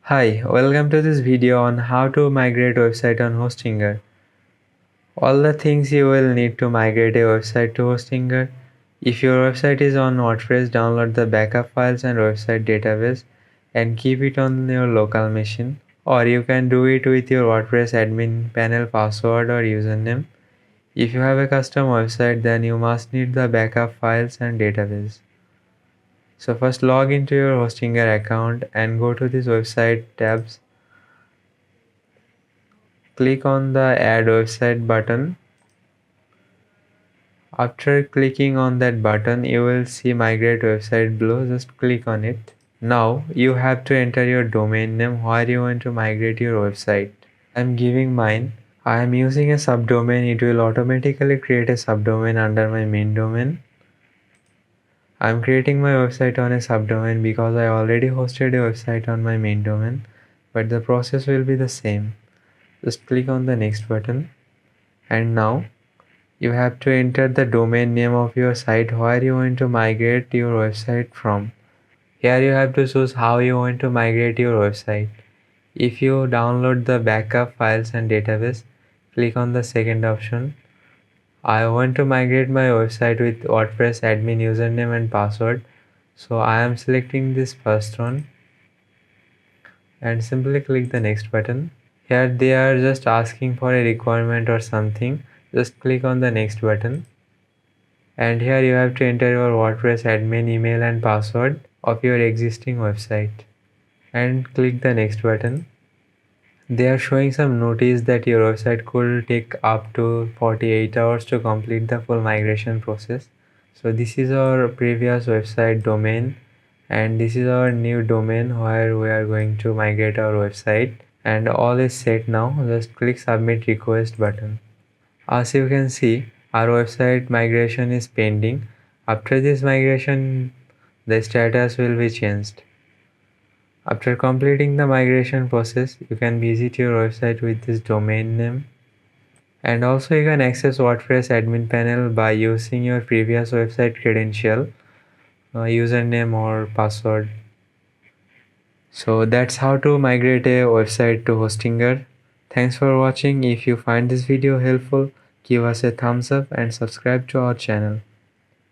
Hi, welcome to this video on how to migrate website on Hostinger. All the things you will need to migrate a website to Hostinger. If your website is on WordPress, download the backup files and website database and keep it on your local machine. Or you can do it with your WordPress admin panel password or username. If you have a custom website, then you must need the backup files and database. So first log into your Hostinger account and go to this website tabs. Click on the add website button. After clicking on that button, you will see migrate website below. Just click on it. Now you have to enter your domain name where you want to migrate your website. I'm giving mine. I am using a subdomain. It will automatically create a subdomain under my main domain. I'm creating my website on a subdomain because I already hosted a website on my main domain, but the process will be the same. Just click on the next button, and now you have to enter the domain name of your site where you want to migrate your website from. Here you have to choose how you want to migrate your website. If you download the backup files and database, click on the second option. I want to migrate my website with WordPress admin username and password. So I am selecting this first one and simply click the next button. Here they are just asking for a requirement or something. Just click on the next button. And here you have to enter your WordPress admin email and password of your existing website. And click the next button. They are showing some notice that your website could take up to 48 hours to complete the full migration process. So this is our previous website domain and this is our new domain where we are going to migrate our website, and all is set now. Just click submit request button. As you can see, our website migration is pending. After this migration, the status will be changed. After completing the migration process, you can visit your website with this domain name. And also you can access WordPress admin panel by using your previous website credential, username or password. So that's how to migrate a website to Hostinger. Thanks for watching. If you find this video helpful, give us a thumbs up and subscribe to our channel.